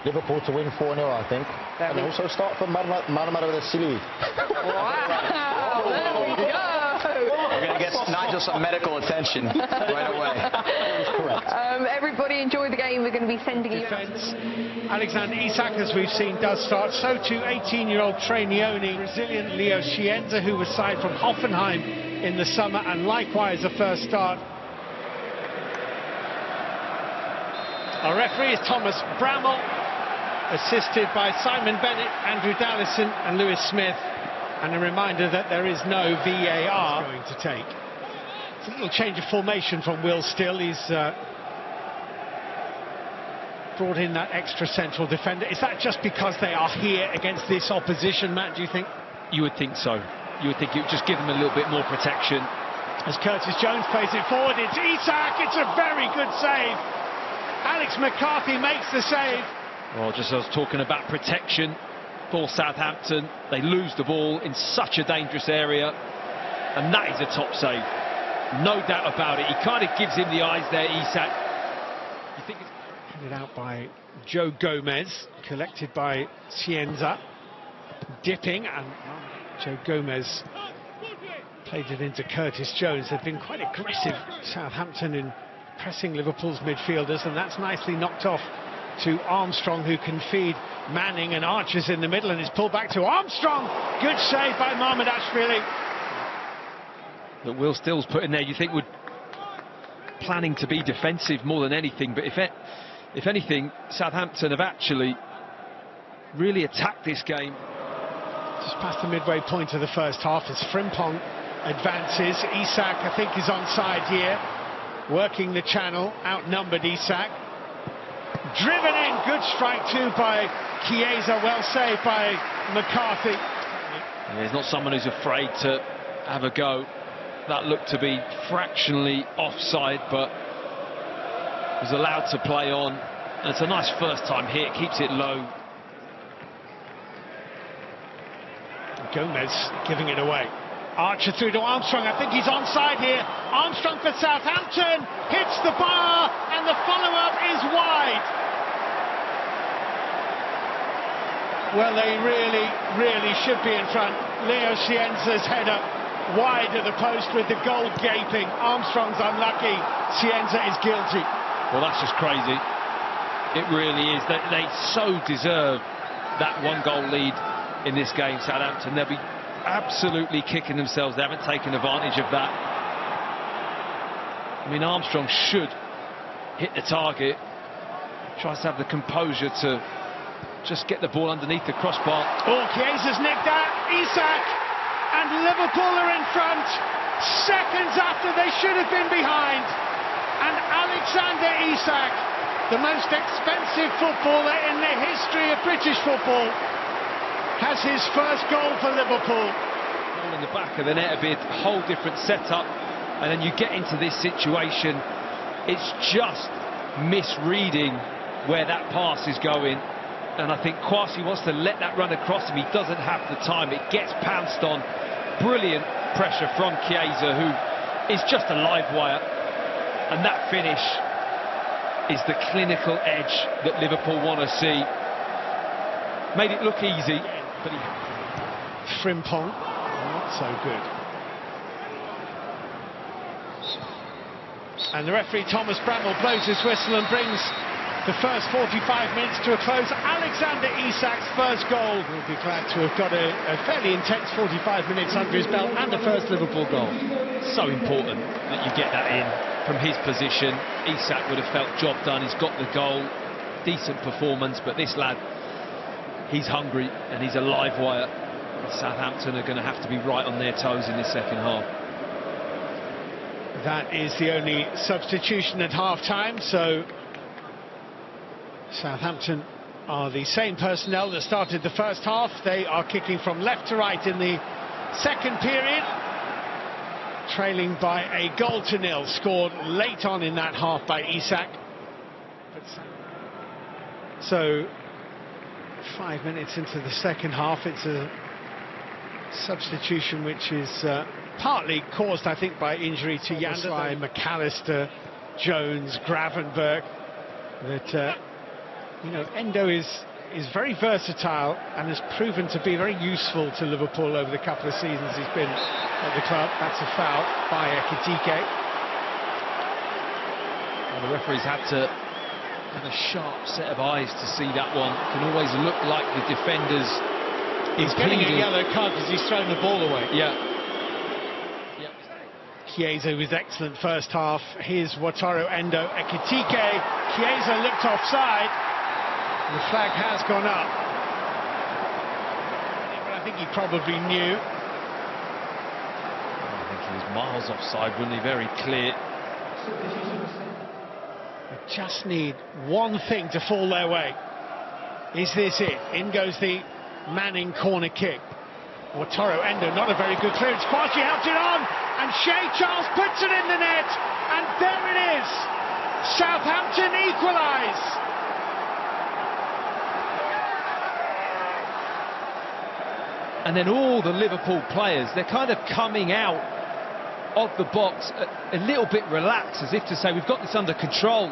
Liverpool to win 4-0, I think. And also start for Marmara de Silly. Wow, there we go. We're going to get Nigel some medical attention right away. Correct. Everybody enjoy the game. We're going to be sending you... Defence. Alexander Isak, as we've seen, does start. So too 18-year-old Trainioni, Brazilian Leo Chiesa, who was signed from Hoffenheim in the summer, and likewise a first start. Our referee is Thomas Bramall, assisted by Simon Bennett, Andrew Dallison and Lewis Smith. And a reminder that there is no VAR going to take. It's a little change of formation from Will Still. He's brought in that extra central defender. Is that just because they are here against this opposition, Matt, do you think? You would think so. You would think it would just give them a little bit more protection. As Curtis Jones plays it forward, it's Isak. It's a very good save. Alex McCarthy makes the save. Well, just as I was talking about protection for Southampton, they lose the ball in such a dangerous area, and that is a top save, no doubt about it. He kind of gives him the eyes there, Isak. You think it's handed out by Joe Gomez, collected by Cienza, dipping, and Joe Gomez played it into Curtis Jones. They've been quite aggressive, Southampton, in pressing Liverpool's midfielders, and that's nicely knocked off to Armstrong, who can feed Manning, and Archer's in the middle, and it's pulled back to Armstrong. Good save by Mamardashvili. That Will Still's put in there, you think would planning to be defensive more than anything, but if anything, Southampton have actually really attacked this game. Just past the midway point of the first half as Frimpong advances. Isak, I think, is onside here, working the channel, outnumbered Isak. Driven in, good strike too by Chiesa, well saved by McCarthy. Yeah, he's not someone who's afraid to have a go. That looked to be fractionally offside, but was allowed to play on. And it's a nice first time hit, keeps it low. Gomez giving it away. Archer through to Armstrong. I think he's onside here. Armstrong for Southampton hits the bar, and the follow-up is wide. Well, they really should be in front. Leo Cienza's header wide of the post with the goal gaping. Armstrong's unlucky. Cienza is guilty. Well, that's just crazy. It really is. They so deserve that one-goal lead in this game, Southampton. They'll be absolutely kicking themselves. They haven't taken advantage of that. I mean, Armstrong should hit the target. Tries to have the composure to just get the ball underneath the crossbar. Oh, Chiesa's nicked that. Isak, and Liverpool are in front. Seconds after they should have been behind. And Alexander Isak, the most expensive footballer in the history of British football, has his first goal for Liverpool. Ball in the back of the net, a bit whole different setup, and then you get into this situation. It's just misreading where that pass is going, and I think Kwasi wants to let that run across him. He doesn't have the time. It gets pounced on. Brilliant pressure from Chiesa, who is just a live wire, and that finish is the clinical edge that Liverpool want to see. Made it look easy, but Frimpong, not so good. And the referee Thomas Bramall blows his whistle and brings the first 45 minutes to a close. Alexander Isak's first goal. We'll be glad to have got a fairly intense 45 minutes under his belt, and the first Liverpool goal. So important that you get that in from his position. Isak would have felt job done. He's got the goal. Decent performance, but this lad, he's hungry and he's a live wire. Southampton are going to have to be right on their toes in this second half. That is the only substitution at half-time, so Southampton are the same personnel that started the first half. They are kicking from left to right in the second period, trailing by a 0-0, scored late on in that half by Isak. So 5 minutes into the second half, it's a substitution which is partly caused, I think, by injury to Yander, by McAllister, Jones, Gravenberg, that You know, Endo is very versatile and has proven to be very useful to Liverpool over the couple of seasons he's been at the club. That's a foul by Ekitike. Well, the referee's had to have a sharp set of eyes to see that one. It can always look like the defenders. He's getting a yellow card because he's thrown the ball away. Yeah. Chiesa was excellent first half. Here's Wataru Endo. Ekitike. Chiesa looked offside. The flag has gone up. But I think he probably knew. I think he was miles offside, wasn't he? Very clear. They just need one thing to fall their way. Is this it? In goes the Manning corner kick. Wataru Endo, not a very good clearance. Kwasi helped it on, and Shea Charles puts it in the net, and there it is. Southampton equalise. And then all the Liverpool players, they're kind of coming out of the box a little bit relaxed, as if to say, we've got this under control.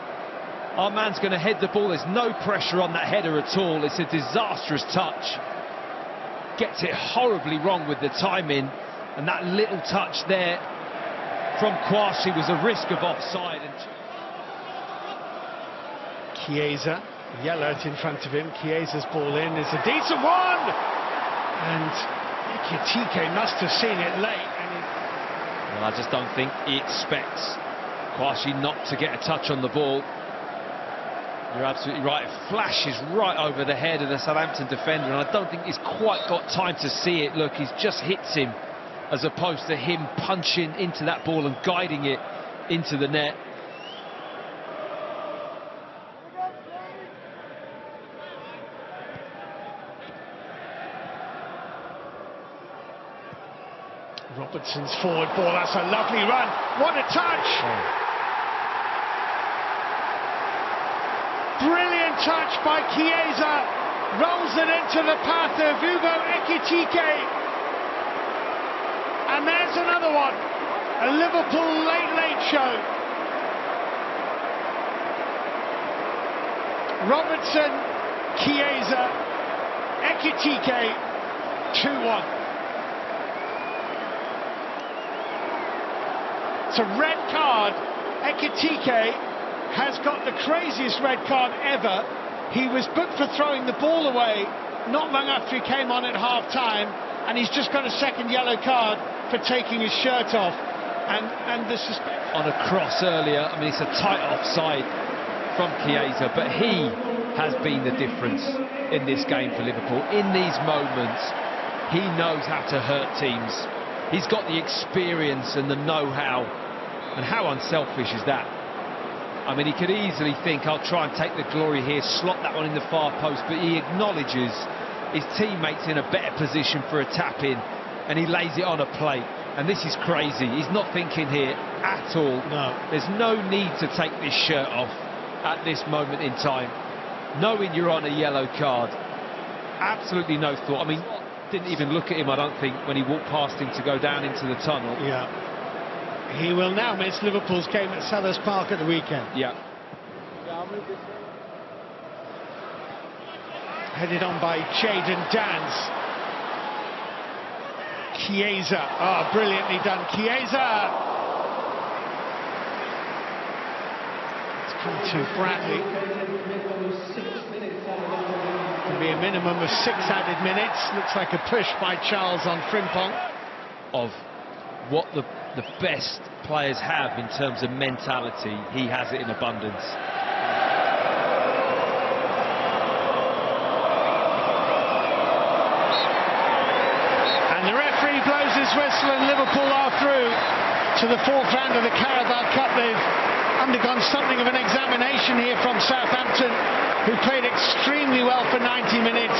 Our man's going to head the ball. There's no pressure on that header at all. It's a disastrous touch. Gets it horribly wrong with the timing. And that little touch there from Kwasi was a risk of offside. Chiesa, yellow in front of him. Chiesa's ball in. It's a decent one! And Ekitike must have seen it late. Well, I just don't think he expects Kwasi not to get a touch on the ball. You're absolutely right. It flashes right over the head of the Southampton defender, and I don't think he's quite got time to see it. Look, he's just hits him, as opposed to him punching into that ball and guiding it into the net. Robertson's forward ball, that's a lovely run. What a touch! Brilliant touch by Chiesa. Rolls it into the path of Hugo Ekitike. And there's another one. A Liverpool late show. Robertson, Chiesa, Ekitike, 2-1. It's a red card. Ekitike has got the craziest red card ever. He was booked for throwing the ball away not long after he came on at half-time, and he's just got a second yellow card for taking his shirt off. And this is on a cross earlier. I mean, it's a tight offside from Chiesa, but he has been the difference in this game for Liverpool. In these moments, he knows how to hurt teams. He's got the experience and the know-how. And how unselfish is that? I mean, he could easily think, I'll try and take the glory here, slot that one in the far post, but he acknowledges his teammates in a better position for a tap-in, and he lays it on a plate. And this is crazy. He's not thinking here at all. No. There's no need to take this shirt off at this moment in time, knowing you're on a yellow card. Absolutely no thought. I mean, didn't even look at him, I don't think, when he walked past him to go down into the tunnel. Yeah. He will now miss Liverpool's game at Sellers Park at the weekend. Yeah. Headed on by Jadon Dans. Chiesa. Oh, brilliantly done. Chiesa. It's come to Bradley. Can be a minimum of 6 added minutes. Looks like a push by Charles on Frimpong. Of what the best players have in terms of mentality, he has it in abundance. And the referee blows his whistle, and Liverpool are through to the 4th round of the Carabao Cup. They've undergone something of an examination here from Southampton, who played extremely well for 90 minutes.